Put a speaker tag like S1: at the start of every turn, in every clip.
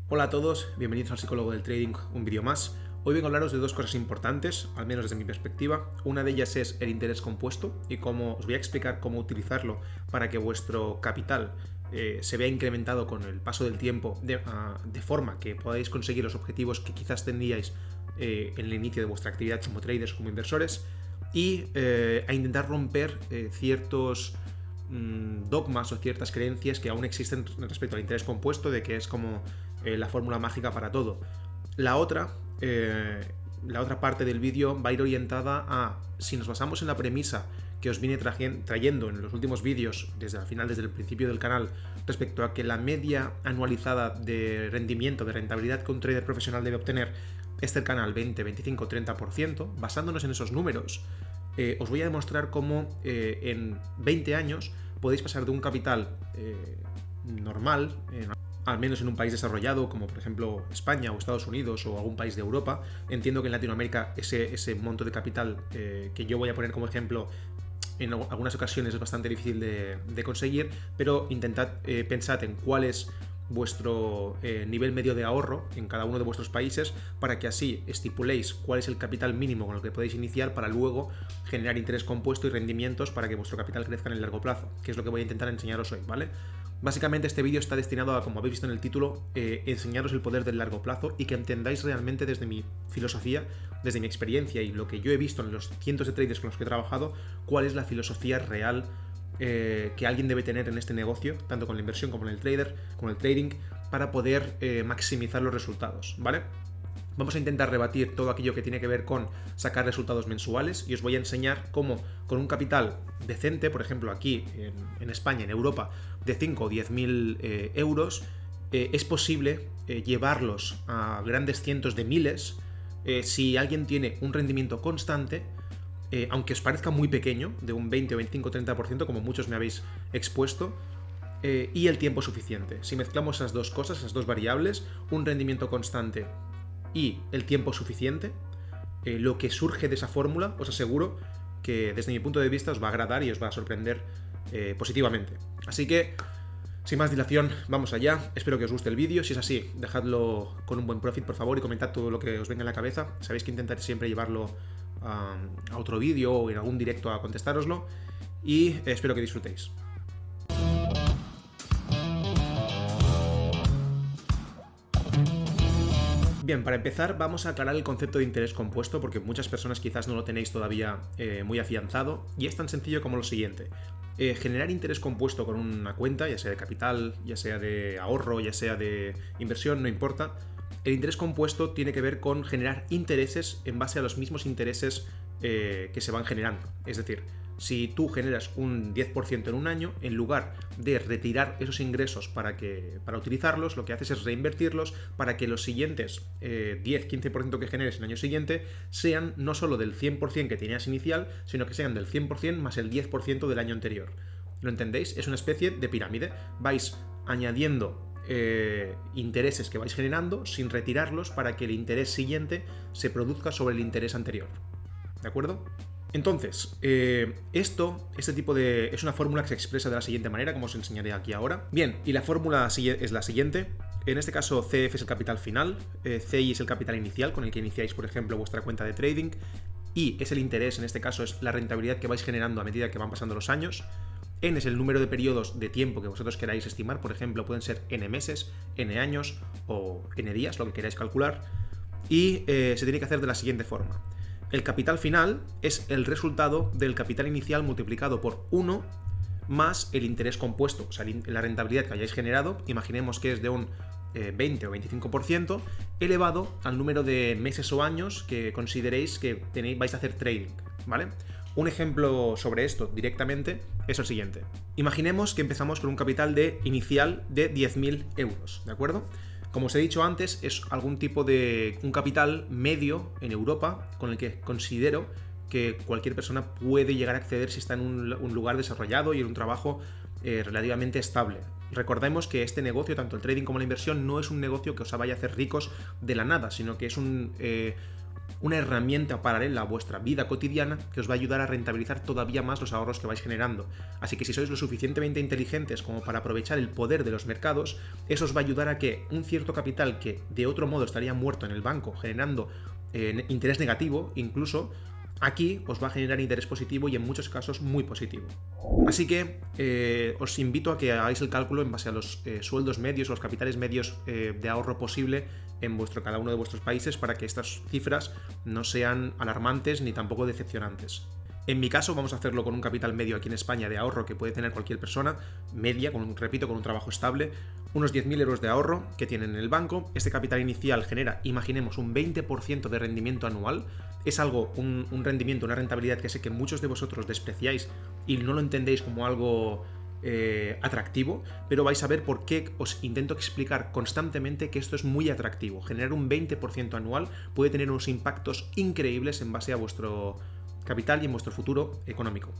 S1: Hola a todos, bienvenidos al Psicólogo del Trading, un vídeo más. Hoy vengo a hablaros de dos cosas importantes, al menos desde mi perspectiva. Una de ellas es el interés compuesto y cómo os voy a explicar cómo utilizarlo para que vuestro capital se vea incrementado con el paso del tiempo de forma que podáis conseguir los objetivos que quizás tendríais en el inicio de vuestra actividad como traders o como inversores, y a intentar romper ciertos dogmas o ciertas creencias que aún existen respecto al interés compuesto, de que es como la fórmula mágica para todo. La otra parte del vídeo va a ir orientada a, si nos basamos en la premisa que os vine trayendo en los últimos vídeos desde el final, desde el principio del canal, respecto a que la media anualizada de rendimiento, de rentabilidad que un trader profesional debe obtener es cercana al 20, 25, 30%, basándonos en esos números, os voy a demostrar cómo en 20 años podéis pasar de un capital normal, al menos en un país desarrollado como por ejemplo España o Estados Unidos o algún país de Europa. Entiendo que en Latinoamérica ese monto de capital que yo voy a poner como ejemplo en algunas ocasiones es bastante difícil de conseguir, pero intentad pensad en cuál es vuestro nivel medio de ahorro en cada uno de vuestros países, para que así estipuléis cuál es el capital mínimo con el que podéis iniciar para luego generar interés compuesto y rendimientos para que vuestro capital crezca en el largo plazo, que es lo que voy a intentar enseñaros hoy, ¿vale? Básicamente este vídeo está destinado a, como habéis visto en el título, enseñaros el poder del largo plazo y que entendáis realmente desde mi filosofía, desde mi experiencia y lo que yo he visto en los cientos de traders con los que he trabajado, cuál es la filosofía real que alguien debe tener en este negocio, tanto con la inversión como en el trading, para poder maximizar los resultados, ¿vale? Vamos a intentar rebatir todo aquello que tiene que ver con sacar resultados mensuales y os voy a enseñar cómo con un capital decente, por ejemplo aquí en España, en Europa, de 5 o 10.000 euros, es posible llevarlos a grandes cientos de miles si alguien tiene un rendimiento constante, aunque os parezca muy pequeño, de un 20 o 25 o 30%, como muchos me habéis expuesto, y el tiempo suficiente. Si mezclamos esas dos cosas, esas dos variables, un rendimiento constante y el tiempo suficiente, lo que surge de esa fórmula, os aseguro que desde mi punto de vista os va a agradar y os va a sorprender positivamente. Así que, sin más dilación, vamos allá. Espero que os guste el vídeo. Si es así, dejadlo con un buen profit, por favor, y comentad todo lo que os venga en la cabeza. Sabéis que intentaré siempre llevarlo a otro vídeo o en algún directo a contestároslo, y espero que disfrutéis. Bien, para empezar vamos a aclarar el concepto de interés compuesto, porque muchas personas quizás no lo tenéis todavía muy afianzado, y es tan sencillo como lo siguiente. Generar interés compuesto con una cuenta, ya sea de capital, ya sea de ahorro, ya sea de inversión, no importa. El interés compuesto tiene que ver con generar intereses en base a los mismos intereses que se van generando. Es decir, si tú generas un 10% en un año, en lugar de retirar esos ingresos para utilizarlos, lo que haces es reinvertirlos para que los siguientes 10-15% que generes en el año siguiente sean no solo del 100% que tenías inicial, sino que sean del 100% más el 10% del año anterior. ¿Lo entendéis? Es una especie de pirámide. Vais añadiendo intereses que vais generando sin retirarlos para que el interés siguiente se produzca sobre el interés anterior. ¿De acuerdo? Entonces, este tipo es una fórmula que se expresa de la siguiente manera, como os enseñaré aquí ahora. Bien, y la fórmula es la siguiente. En este caso, CF es el capital final, CI es el capital inicial con el que iniciáis, por ejemplo, vuestra cuenta de trading, y es el interés, en este caso es la rentabilidad que vais generando a medida que van pasando los años. N es el número de periodos de tiempo que vosotros queráis estimar, por ejemplo, pueden ser N meses, N años o N días, lo que queráis calcular, y se tiene que hacer de la siguiente forma. El capital final es el resultado del capital inicial multiplicado por 1 más el interés compuesto, o sea, la rentabilidad que hayáis generado, imaginemos que es de un 20 o 25%, elevado al número de meses o años que consideréis que vais a hacer trading, ¿vale? Un ejemplo sobre esto directamente es el siguiente. Imaginemos que empezamos con un capital inicial de 10.000 euros, ¿de acuerdo? Como os he dicho antes, es algún tipo de un capital medio en Europa con el que considero que cualquier persona puede llegar a acceder si está en un lugar desarrollado y en un trabajo relativamente estable. Recordemos que este negocio, tanto el trading como la inversión, no es un negocio que os vaya a hacer ricos de la nada, sino que es una herramienta paralela a vuestra vida cotidiana que os va a ayudar a rentabilizar todavía más los ahorros que vais generando. Así que si sois lo suficientemente inteligentes como para aprovechar el poder de los mercados, eso os va a ayudar a que un cierto capital que de otro modo estaría muerto en el banco, generando interés negativo, incluso, aquí os va a generar interés positivo y en muchos casos muy positivo. Así que os invito a que hagáis el cálculo en base a los sueldos medios, los capitales medios de ahorro posible en cada uno de vuestros países, para que estas cifras no sean alarmantes ni tampoco decepcionantes. En mi caso vamos a hacerlo con un capital medio aquí en España de ahorro que puede tener cualquier persona, media, con un trabajo estable, unos 10.000 euros de ahorro que tienen en el banco. Este capital inicial genera, imaginemos, un 20% de rendimiento anual. Es algo, un rendimiento, una rentabilidad que sé que muchos de vosotros despreciáis y no lo entendéis como algo atractivo, pero vais a ver por qué os intento explicar constantemente que esto es muy atractivo. Generar un 20% anual puede tener unos impactos increíbles en base a vuestro capital y en vuestro futuro económico.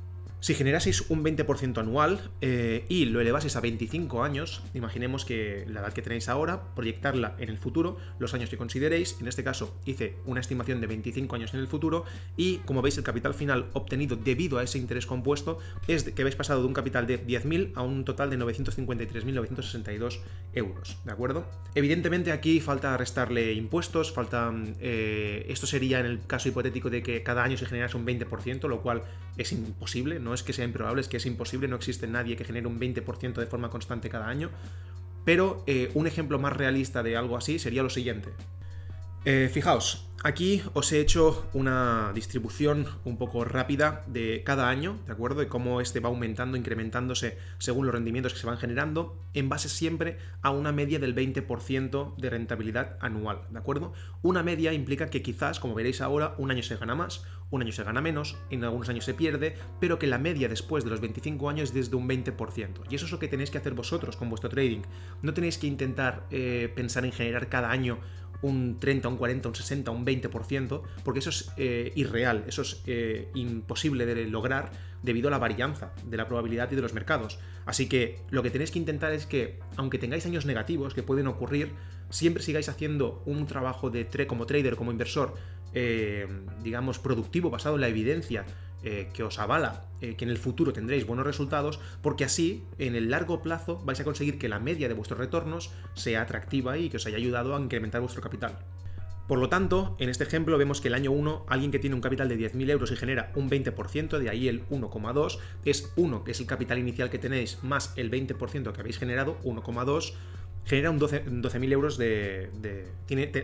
S1: Si generaseis un 20% anual y lo elevaseis a 25 años, imaginemos que la edad que tenéis ahora, proyectarla en el futuro, los años que consideréis. En este caso hice una estimación de 25 años en el futuro y, como veis, el capital final obtenido debido a ese interés compuesto es que habéis pasado de un capital de 10.000 a un total de 953.962 euros, ¿de acuerdo? Evidentemente aquí falta restarle impuestos, esto sería en el caso hipotético de que cada año se generase un 20%, lo cual es imposible. No es que sea improbable, es que es imposible, no existe nadie que genere un 20% de forma constante cada año. Pero un ejemplo más realista de algo así sería lo siguiente. Fijaos, aquí os he hecho una distribución un poco rápida de cada año, ¿de acuerdo? De cómo este va aumentando, incrementándose según los rendimientos que se van generando, en base siempre a una media del 20% de rentabilidad anual, ¿de acuerdo? Una media implica que quizás, como veréis ahora, un año se gana más, un año se gana menos, en algunos años se pierde, pero que la media después de los 25 años es desde un 20%. Y eso es lo que tenéis que hacer vosotros con vuestro trading. No tenéis que intentar pensar en generar cada año un 30, un 40, un 60, un 20%, porque eso es irreal, eso es imposible de lograr debido a la varianza de la probabilidad y de los mercados. Así que lo que tenéis que intentar es que, aunque tengáis años negativos que pueden ocurrir, siempre sigáis haciendo un trabajo como trader, como inversor, digamos, productivo, basado en la evidencia que os avala que en el futuro tendréis buenos resultados, porque así, en el largo plazo, vais a conseguir que la media de vuestros retornos sea atractiva y que os haya ayudado a incrementar vuestro capital. Por lo tanto, en este ejemplo vemos que el año 1, alguien que tiene un capital de 10.000 euros y genera un 20%, de ahí el 1,2, es 1, que es el capital inicial que tenéis, más el 20% que habéis generado, 1,2, genera un 12.000 euros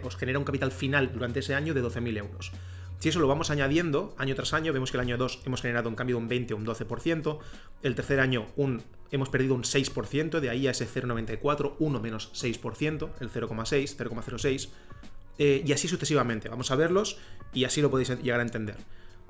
S1: os genera un capital final durante ese año de 12.000 euros. Si eso lo vamos añadiendo año tras año, vemos que el año 2 hemos generado un cambio de un 20 o un 12%, el tercer año hemos perdido un 6%, de ahí a ese 0,94, 1 menos 6%, el 0,6, 0,06, y así sucesivamente. Vamos a verlos y así lo podéis llegar a entender.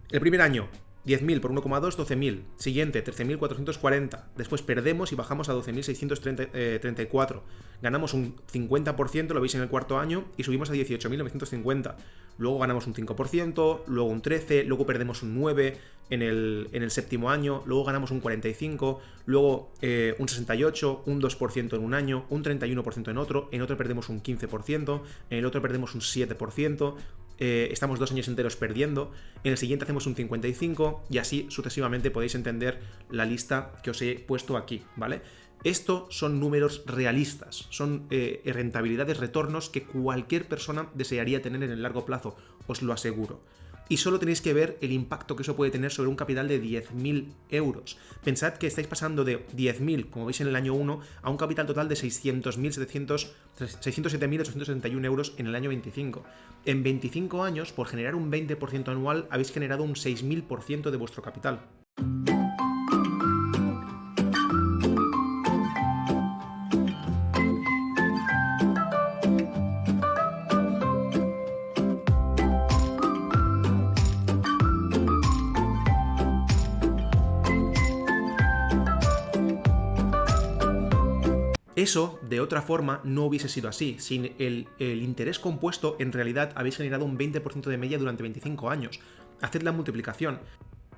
S1: El primer año, 10.000 por 1,2, 12.000. Siguiente, 13.440. Después perdemos y bajamos a 12.634. Ganamos un 50%, lo veis en el cuarto año, y subimos a 18.950. Luego ganamos un 5%, luego un 13%, luego perdemos un 9% en el séptimo año, luego ganamos un 45%, luego un 68%, un 2% en un año, un 31% en otro perdemos un 15%, en el otro perdemos un 7%. Estamos 2 años enteros perdiendo, en el siguiente hacemos un 55% y así sucesivamente. Podéis entender la lista que os he puesto aquí, ¿vale? Esto son números realistas, son rentabilidades, retornos que cualquier persona desearía tener en el largo plazo, os lo aseguro. Y solo tenéis que ver el impacto que eso puede tener sobre un capital de 10.000 euros. Pensad que estáis pasando de 10.000, como veis en el año 1, a un capital total de 607.871 euros en el año 25. En 25 años, por generar un 20% anual, habéis generado un 6.000% de vuestro capital. Eso, de otra forma, no hubiese sido así. Sin el interés compuesto, en realidad habéis generado un 20% de media durante 25 años. Haced la multiplicación.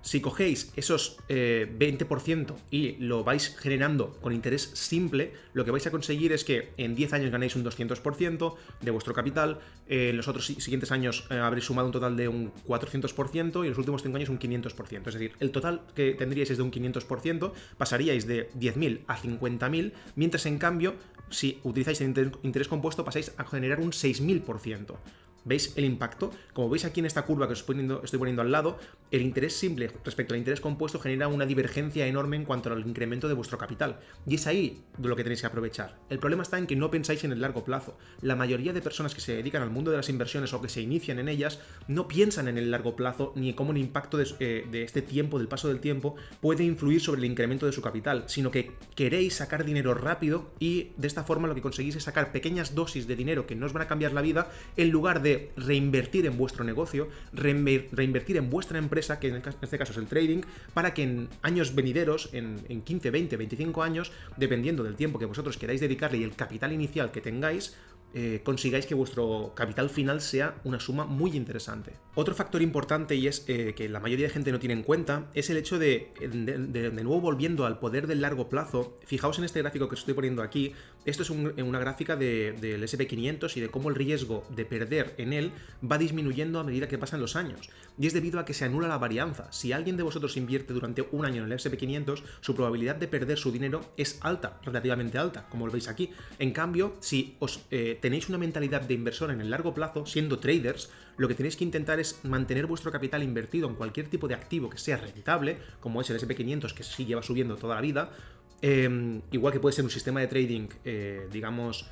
S1: Si cogéis esos 20% y lo vais generando con interés simple, lo que vais a conseguir es que en 10 años ganéis un 200% de vuestro capital, en los otros siguientes años habréis sumado un total de un 400% y en los últimos 5 años un 500%. Es decir, el total que tendríais es de un 500%, pasaríais de 10.000 a 50.000, mientras en cambio, si utilizáis el interés compuesto, pasáis a generar un 6.000%. ¿Veis el impacto? Como veis aquí en esta curva que os estoy poniendo al lado, el interés simple respecto al interés compuesto genera una divergencia enorme en cuanto al incremento de vuestro capital. Y es ahí de lo que tenéis que aprovechar. El problema está en que no pensáis en el largo plazo. La mayoría de personas que se dedican al mundo de las inversiones o que se inician en ellas no piensan en el largo plazo ni en cómo el impacto de este tiempo, del paso del tiempo, puede influir sobre el incremento de su capital, sino que queréis sacar dinero rápido y de esta forma lo que conseguís es sacar pequeñas dosis de dinero que no os van a cambiar la vida en lugar de reinvertir en vuestro negocio, reinvertir en vuestra empresa, que en este caso es el trading, para que en años venideros, en 15, 20, 25 años, dependiendo del tiempo que vosotros queráis dedicarle y el capital inicial que tengáis, consigáis que vuestro capital final sea una suma muy interesante. Otro factor importante, y es que la mayoría de gente no tiene en cuenta, es el hecho de nuevo volviendo al poder del largo plazo. Fijaos en este gráfico que os estoy poniendo aquí. Esto es una gráfica del SP500 y de cómo el riesgo de perder en él va disminuyendo a medida que pasan los años. Y es debido a que se anula la varianza. Si alguien de vosotros invierte durante un año en el SP500, su probabilidad de perder su dinero es alta, relativamente alta, como lo veis aquí. En cambio, si os tenéis una mentalidad de inversor en el largo plazo, siendo traders, lo que tenéis que intentar es mantener vuestro capital invertido en cualquier tipo de activo que sea rentable, como es el SP500, que sí lleva subiendo toda la vida, igual que puede ser un sistema de trading, digamos,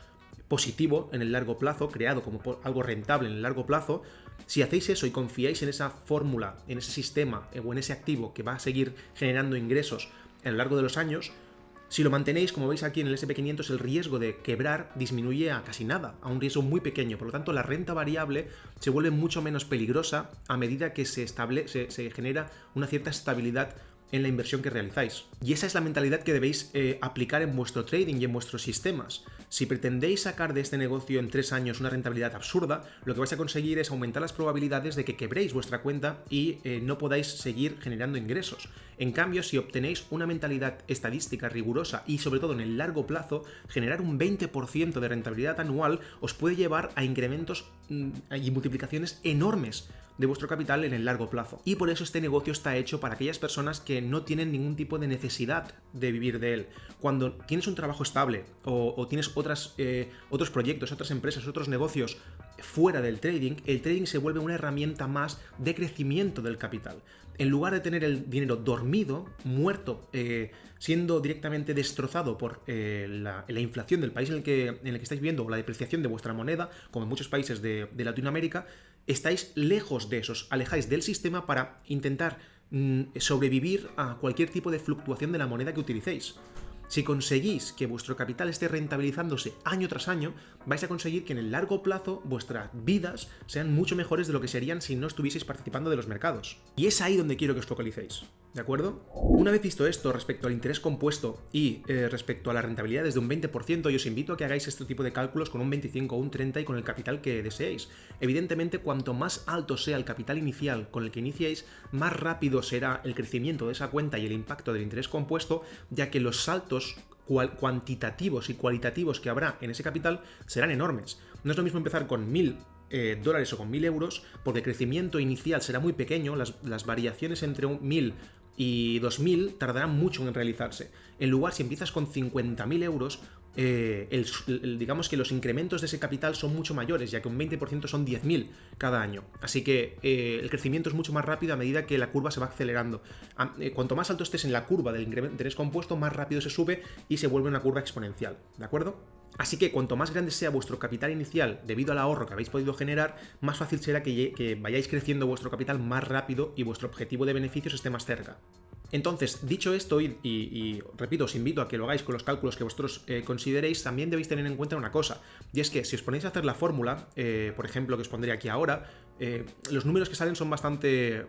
S1: positivo en el largo plazo, creado como algo rentable en el largo plazo. Si hacéis eso y confiáis en esa fórmula, en ese sistema o en ese activo que va a seguir generando ingresos a lo largo de los años, si lo mantenéis, como veis aquí en el SP500, el riesgo de quebrar disminuye a casi nada, a un riesgo muy pequeño. Por lo tanto, la renta variable se vuelve mucho menos peligrosa a medida que se genera una cierta estabilidad en la inversión que realizáis. Y esa es la mentalidad que debéis aplicar en vuestro trading y en vuestros sistemas. Si pretendéis sacar de este negocio en 3 años una rentabilidad absurda, lo que vais a conseguir es aumentar las probabilidades de que quebréis vuestra cuenta y no podáis seguir generando ingresos. En cambio, si obtenéis una mentalidad estadística rigurosa y sobre todo en el largo plazo, generar un 20% de rentabilidad anual os puede llevar a incrementos y multiplicaciones enormes de vuestro capital en el largo plazo. Y por eso este negocio está hecho para aquellas personas que no tienen ningún tipo de necesidad de vivir de él. Cuando tienes un trabajo estable o tienes otros proyectos, otras empresas, otros negocios fuera del trading, el trading se vuelve una herramienta más de crecimiento del capital. En lugar de tener el dinero dormido, muerto, siendo directamente destrozado por la inflación del país en el que estáis viviendo o la depreciación de vuestra moneda, como en muchos países de Latinoamérica, estáis lejos de eso, os alejáis del sistema para intentar sobrevivir a cualquier tipo de fluctuación de la moneda que utilicéis. Si conseguís que vuestro capital esté rentabilizándose año tras año, vais a conseguir que en el largo plazo vuestras vidas sean mucho mejores de lo que serían si no estuvieseis participando de los mercados. Y es ahí donde quiero que os focalicéis, ¿de acuerdo? Una vez visto esto respecto al interés compuesto y respecto a la rentabilidad desde un 20%, yo os invito a que hagáis este tipo de cálculos con un 25 o un 30 y con el capital que deseéis. Evidentemente, cuanto más alto sea el capital inicial con el que iniciéis, más rápido será el crecimiento de esa cuenta y el impacto del interés compuesto, ya que los saltos cuantitativos y cualitativos que habrá en ese capital serán enormes. No es lo mismo empezar con $1.000 o con 1.000 euros, porque el crecimiento inicial será muy pequeño, las variaciones entre 1.000 y 2.000 tardarán mucho en realizarse. En lugar, si empiezas con 50.000 euros, digamos que los incrementos de ese capital son mucho mayores, ya que un 20% son 10.000 cada año. Así que el crecimiento es mucho más rápido a medida que la curva se va acelerando. Cuanto más alto estés en la curva del interés compuesto, más rápido se sube y se vuelve una curva exponencial, ¿de acuerdo? Así que cuanto más grande sea vuestro capital inicial debido al ahorro que habéis podido generar, más fácil será que vayáis creciendo vuestro capital más rápido y vuestro objetivo de beneficios esté más cerca. Entonces, dicho esto, y repito, os invito a que lo hagáis con los cálculos que vosotros consideréis, también debéis tener en cuenta una cosa, y es que si os ponéis a hacer la fórmula, por ejemplo, que os pondré aquí ahora, los números que salen son bastante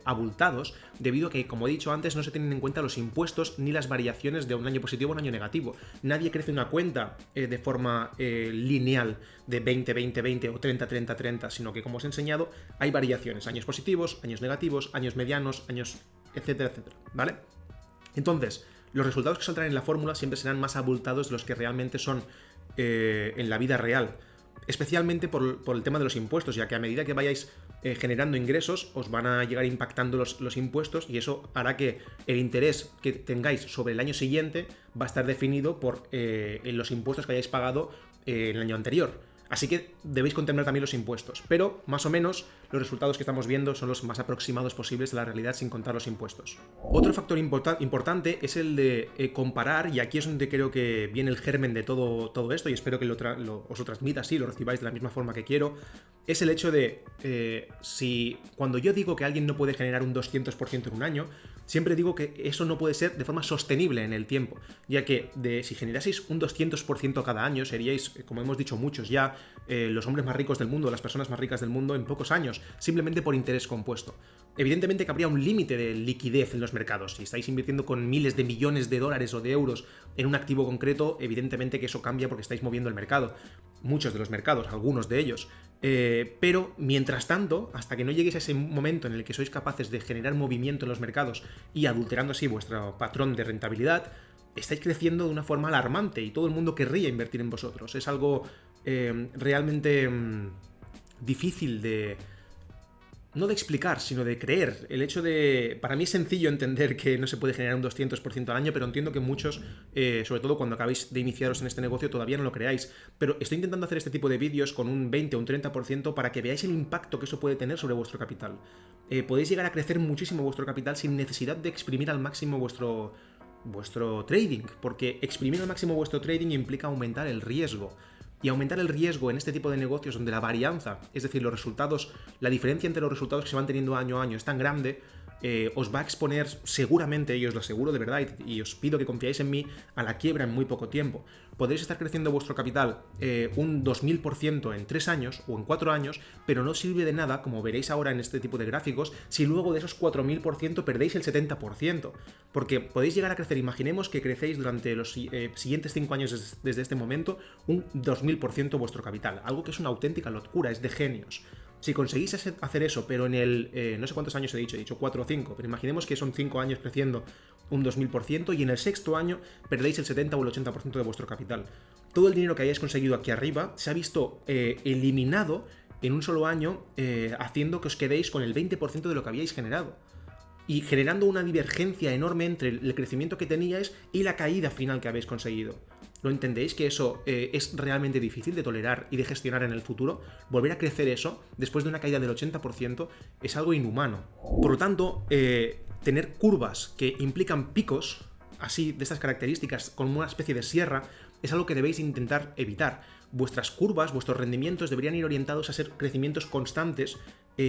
S1: abultados, debido a que, como he dicho antes, no se tienen en cuenta los impuestos ni las variaciones de un año positivo o un año negativo. Nadie crece una cuenta de forma lineal de 20, 20, 20 o 30, 30, 30, sino que, como os he enseñado, hay variaciones, años positivos, años negativos, años medianos, años etcétera, etcétera, ¿vale? Entonces, los resultados que saldrán en la fórmula siempre serán más abultados de los que realmente son en la vida real, especialmente por el tema de los impuestos, ya que a medida que vayáis generando ingresos, os van a llegar impactando los impuestos, y eso hará que el interés que tengáis sobre el año siguiente va a estar definido por los impuestos que hayáis pagado en el año anterior. Así que debéis contemplar también los impuestos, pero más o menos los resultados que estamos viendo son los más aproximados posibles a la realidad sin contar los impuestos. Otro factor importante es el de comparar, y aquí es donde creo que viene el germen de todo esto, y espero que os lo transmita así, lo recibáis de la misma forma que quiero, es el hecho de si cuando yo digo que alguien no puede generar un 200% en un año, siempre digo que eso no puede ser de forma sostenible en el tiempo, ya que si generaseis un 200% cada año, seríais, como hemos dicho muchos ya, los hombres más ricos del mundo, las personas más ricas del mundo en pocos años, simplemente por interés compuesto. Evidentemente que habría un límite de liquidez en los mercados. Si estáis invirtiendo con miles de millones de dólares o de euros en un activo concreto, evidentemente que eso cambia porque estáis moviendo el mercado. Muchos de los mercados, algunos de ellos. Pero, mientras tanto, hasta que no lleguéis a ese momento en el que sois capaces de generar movimiento en los mercados y adulterando así vuestro patrón de rentabilidad, estáis creciendo de una forma alarmante y todo el mundo querría invertir en vosotros. Es algo realmente difícil no de explicar, sino de creer. El hecho de... Para mí es sencillo entender que no se puede generar un 200% al año, pero entiendo que muchos, sobre todo cuando acabáis de iniciaros en este negocio, todavía no lo creáis. Pero estoy intentando hacer este tipo de vídeos con un 20 o un 30% para que veáis el impacto que eso puede tener sobre vuestro capital. Podéis llegar a crecer muchísimo vuestro capital sin necesidad de exprimir al máximo vuestro trading, porque exprimir al máximo vuestro trading implica aumentar el riesgo. Y aumentar el riesgo en este tipo de negocios donde la varianza, es decir, los resultados, la diferencia entre los resultados que se van teniendo año a año es tan grande, os va a exponer seguramente, y os lo aseguro de verdad, y os pido que confiáis en mí, a la quiebra en muy poco tiempo. Podréis estar creciendo vuestro capital un 2000% en 3 años o en 4 años, pero no sirve de nada, como veréis ahora en este tipo de gráficos, si luego de esos 4000% perdéis el 70%. Porque podéis llegar a crecer, imaginemos que crecéis durante los siguientes 5 años desde este momento un 2000% vuestro capital, algo que es una auténtica locura, es de genios. Si conseguís hacer eso, pero en no sé cuántos años he dicho 4 o 5, pero imaginemos que son 5 años creciendo un 2000% y en el sexto año perdéis el 70 o el 80% de vuestro capital. Todo el dinero que hayáis conseguido aquí arriba se ha visto eliminado en un solo año, haciendo que os quedéis con el 20% de lo que habíais generado. Y generando una divergencia enorme entre el crecimiento que teníais y la caída final que habéis conseguido. ¿Lo entendéis que eso es realmente difícil de tolerar y de gestionar en el futuro? Volver a crecer eso, después de una caída del 80%, es algo inhumano. Por lo tanto, tener curvas que implican picos, así, de estas características, como una especie de sierra, es algo que debéis intentar evitar. Vuestras curvas, vuestros rendimientos deberían ir orientados a ser crecimientos constantes,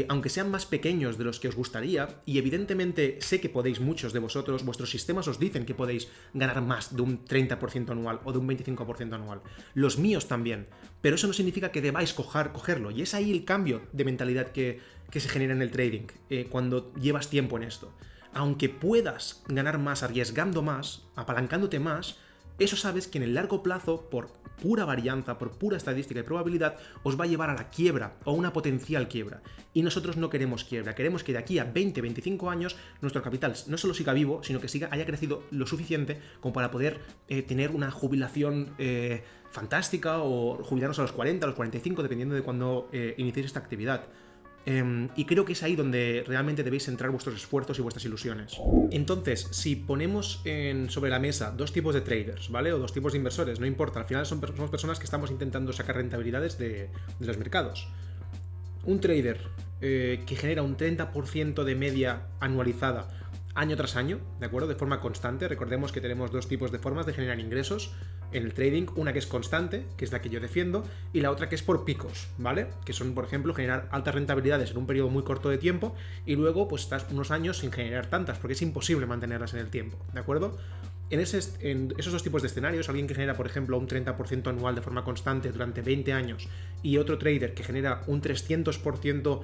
S1: aunque sean más pequeños de los que os gustaría, y evidentemente sé que podéis, muchos de vosotros, vuestros sistemas os dicen que podéis ganar más de un 30% anual o de un 25% anual. Los míos también, pero eso no significa que debáis cogerlo, y es ahí el cambio de mentalidad que se genera en el trading, cuando llevas tiempo en esto. Aunque puedas ganar más arriesgando más, apalancándote más, eso sabes que en el largo plazo, por pura varianza, por pura estadística y probabilidad, os va a llevar a la quiebra o a una potencial quiebra. Y nosotros no queremos quiebra, queremos que de aquí a 20-25 años nuestro capital no solo siga vivo, sino que haya crecido lo suficiente como para poder tener una jubilación fantástica, o jubilarnos a los 40, a los 45, dependiendo de cuándo iniciéis esta actividad. Y creo que es ahí donde realmente debéis centrar vuestros esfuerzos y vuestras ilusiones. Entonces, si ponemos sobre la mesa dos tipos de traders, ¿vale? O dos tipos de inversores, no importa, al final somos personas que estamos intentando sacar rentabilidades de los mercados. Un trader que genera un 30% de media anualizada año tras año, ¿de acuerdo? De forma constante. Recordemos que tenemos dos tipos de formas de generar ingresos en el trading, una que es constante, que es la que yo defiendo, y la otra que es por picos, ¿vale? Que son, por ejemplo, generar altas rentabilidades en un periodo muy corto de tiempo y luego pues estás unos años sin generar tantas, porque es imposible mantenerlas en el tiempo, ¿de acuerdo? En esos dos tipos de escenarios, alguien que genera, por ejemplo, un 30% anual de forma constante durante 20 años y otro trader que genera un 300%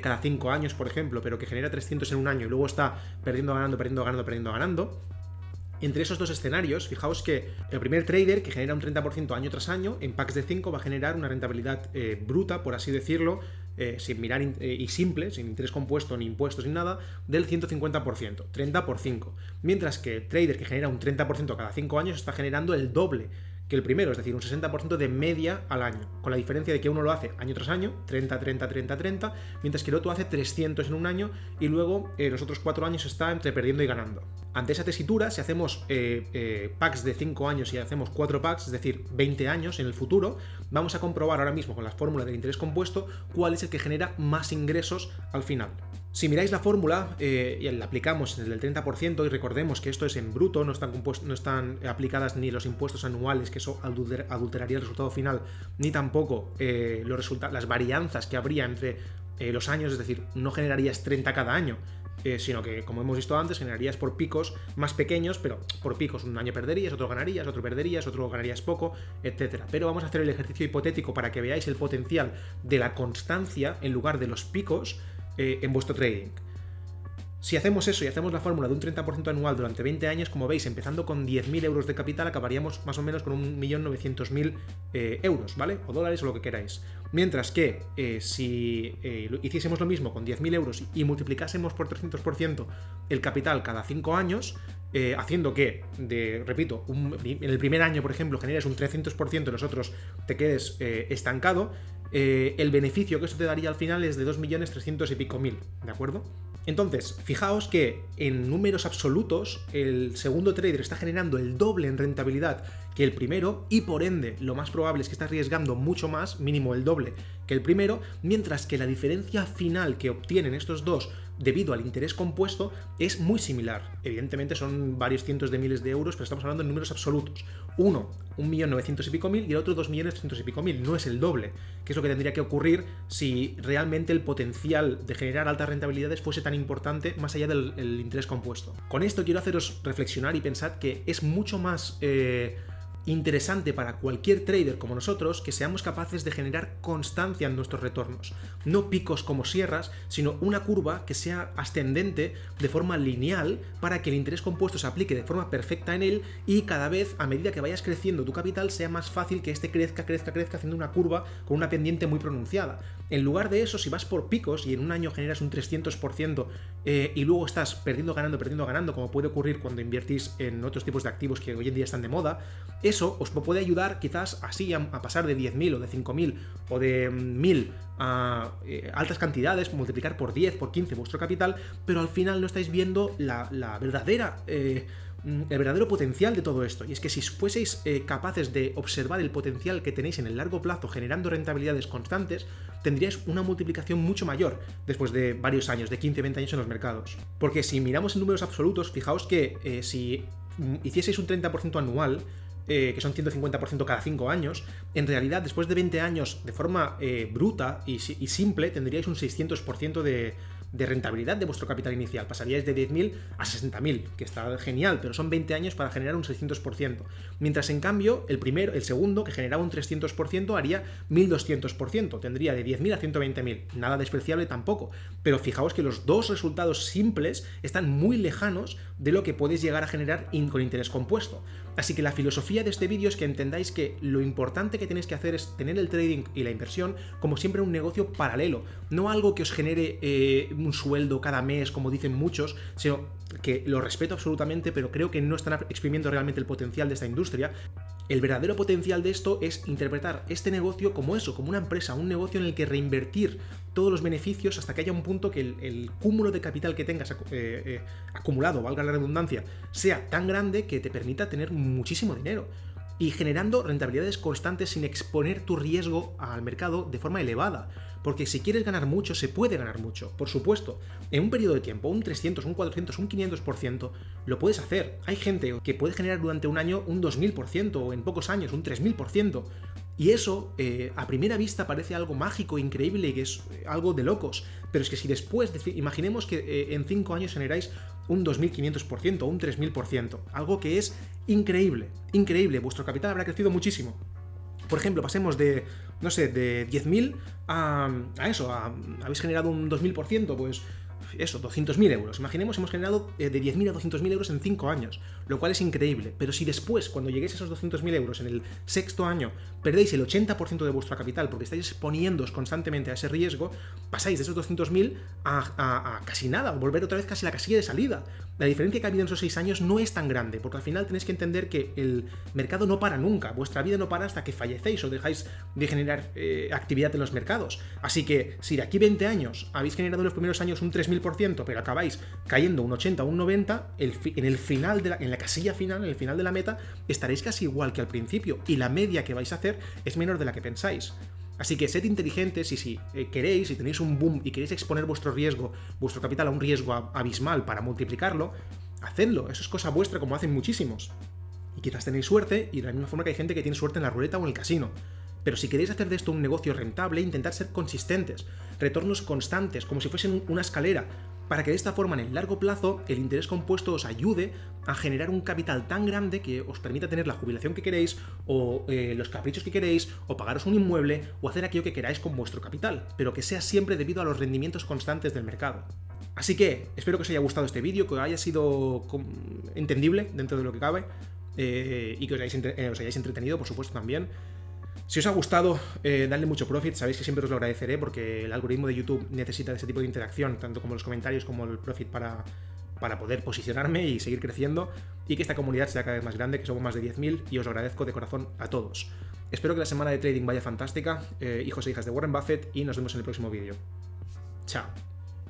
S1: cada 5 años, por ejemplo, pero que genera 300 en un año y luego está perdiendo, ganando. Entre esos dos escenarios, fijaos que el primer trader que genera un 30% año tras año, en packs de 5 va a generar una rentabilidad bruta, por así decirlo, sin mirar y simple, sin interés compuesto, ni impuestos, ni nada, del 150%, 30 por 5. Mientras que el trader que genera un 30% cada 5 años está generando el doble que el primero, es decir, un 60% de media al año, con la diferencia de que uno lo hace año tras año, 30, 30, 30, 30, mientras que el otro hace 300 en un año y luego los otros 4 años está entre perdiendo y ganando. Ante esa tesitura, si hacemos packs de 5 años y hacemos 4 packs, es decir, 20 años en el futuro, vamos a comprobar ahora mismo con la fórmula del interés compuesto cuál es el que genera más ingresos al final. Si miráis la fórmula y la aplicamos en el 30% y recordemos que esto es en bruto, no están aplicadas ni los impuestos anuales, que eso adulteraría el resultado final, ni tampoco las varianzas que habría entre los años, es decir, no generarías 30 cada año, sino que, como hemos visto antes, generarías por picos más pequeños, pero por picos un año perderías, otro ganarías, otro perderías, otro ganarías poco, etc. Pero vamos a hacer el ejercicio hipotético para que veáis el potencial de la constancia en lugar de los picos en vuestro trading. Si hacemos eso y hacemos la fórmula de un 30% anual durante 20 años, como veis, empezando con 10.000 euros de capital, acabaríamos más o menos con 1.900.000 euros, ¿vale? O dólares o lo que queráis. Mientras que si hiciésemos lo mismo con 10.000 euros y multiplicásemos por 300% el capital cada 5 años, haciendo que, repito, en el primer año, por ejemplo, generes un 300% y los otros te quedes estancado, el beneficio que esto te daría al final es de 2.300.000 y pico, ¿de acuerdo? Entonces, fijaos que en números absolutos el segundo trader está generando el doble en rentabilidad que el primero y por ende lo más probable es que está arriesgando mucho más, mínimo el doble que el primero, mientras que la diferencia final que obtienen estos dos debido al interés compuesto es muy similar. Evidentemente son varios cientos de miles de euros, pero estamos hablando en números absolutos. Uno, 1.900.000 y pico y el otro 2.300.000 y pico. No es el doble, que es lo que tendría que ocurrir si realmente el potencial de generar altas rentabilidades fuese tan importante más allá del interés compuesto. Con esto quiero haceros reflexionar y pensar que es mucho más interesante para cualquier trader como nosotros que seamos capaces de generar constancia en nuestros retornos. No picos como sierras, sino una curva que sea ascendente de forma lineal para que el interés compuesto se aplique de forma perfecta en él y cada vez, a medida que vayas creciendo tu capital, sea más fácil que este crezca haciendo una curva con una pendiente muy pronunciada. En lugar de eso, si vas por picos y en un año generas un 300% y luego estás perdiendo, ganando, como puede ocurrir cuando invertís en otros tipos de activos que hoy en día están de moda, eso os puede ayudar quizás así a pasar de 10.000 o de 5.000 o de 1.000 a altas cantidades, multiplicar por 10, por 15 vuestro capital, pero al final no estáis viendo el verdadero potencial de todo esto. Y es que si fueseis capaces de observar el potencial que tenéis en el largo plazo generando rentabilidades constantes, tendríais una multiplicación mucho mayor después de varios años, de 15-20 años en los mercados. Porque si miramos en números absolutos, fijaos que si hicieseis un 30% anual, que son 150% cada 5 años, en realidad después de 20 años de forma bruta y simple tendríais un 600% de rentabilidad de vuestro capital inicial. Pasaríais de 10.000 a 60.000, que está genial, pero son 20 años para generar un 600%. Mientras en cambio el segundo, que generaba un 300%, haría 1.200%, tendría de 10.000 a 120.000. Nada despreciable tampoco, pero fijaos que los dos resultados simples están muy lejanos de lo que podéis llegar a generar con interés compuesto. Así que la filosofía de este vídeo es que entendáis que lo importante que tenéis que hacer es tener el trading y la inversión como siempre un negocio paralelo, no algo que os genere un sueldo cada mes, como dicen muchos, sino que lo respeto absolutamente, pero creo que no están exprimiendo realmente el potencial de esta industria. El verdadero potencial de esto es interpretar este negocio como eso, como una empresa, un negocio en el que reinvertir todos los beneficios hasta que haya un punto que el cúmulo de capital que tengas acumulado, valga la redundancia, sea tan grande que te permita tener muchísimo dinero. y generando rentabilidades constantes sin exponer tu riesgo al mercado de forma elevada. Porque si quieres ganar mucho, se puede ganar mucho, por supuesto. En un periodo de tiempo, un 300, un 400, un 500%, lo puedes hacer. Hay gente que puede generar durante un año un 2000%, o en pocos años un 3000%. Y eso, a primera vista, parece algo mágico, increíble, y que es algo de locos. Pero es que si después, imaginemos que en 5 años generáis un 2500% o un 3000%, algo que es increíble, increíble. Vuestro capital habrá crecido muchísimo. Por ejemplo, pasemos de, no sé, de 10.000 a eso, habéis generado un 2000%, pues eso, 200.000 euros. Imaginemos, hemos generado de 10.000 a 200.000 euros en 5 años, lo cual es increíble. Pero si después, cuando lleguéis a esos 200.000 euros en el 6.º año, perdéis el 80% de vuestro capital porque estáis exponiéndoos constantemente a ese riesgo, pasáis de esos 200.000 a casi nada, o volver otra vez casi a la casilla de salida. La diferencia que ha habido en esos 6 años no es tan grande, porque al final tenéis que entender que el mercado no para nunca, vuestra vida no para hasta que fallecéis o dejáis de generar actividad en los mercados. Así que si de aquí 20 años habéis generado en los primeros años un 3000%, pero acabáis cayendo un 80 o un 90, en el final en la casilla final, en el final de la meta, estaréis casi igual que al principio, y la media que vais a hacer es menor de la que pensáis. Así que sed inteligentes, y si queréis, si tenéis un boom y queréis exponer vuestro riesgo, vuestro capital a un riesgo abismal para multiplicarlo, hacedlo. Eso es cosa vuestra, como hacen muchísimos. Y quizás tenéis suerte, y de la misma forma que hay gente que tiene suerte en la ruleta o en el casino. Pero si queréis hacer de esto un negocio rentable, intentad ser consistentes, retornos constantes, como si fuesen una escalera, para que de esta forma, en el largo plazo, el interés compuesto os ayude a generar un capital tan grande que os permita tener la jubilación que queréis, o los caprichos que queréis, o pagaros un inmueble, o hacer aquello que queráis con vuestro capital, pero que sea siempre debido a los rendimientos constantes del mercado. Así que, espero que os haya gustado este vídeo, que haya sido entendible dentro de lo que cabe, y que os hayáis entretenido, por supuesto, también. Si os ha gustado, dadle mucho profit, sabéis que siempre os lo agradeceré, porque el algoritmo de YouTube necesita de ese tipo de interacción, tanto como los comentarios como el profit, para poder posicionarme y seguir creciendo, y que esta comunidad sea cada vez más grande, que somos más de 10.000, y os lo agradezco de corazón a todos. Espero que la semana de trading vaya fantástica, hijos e hijas de Warren Buffett, y nos vemos en el próximo vídeo. Chao.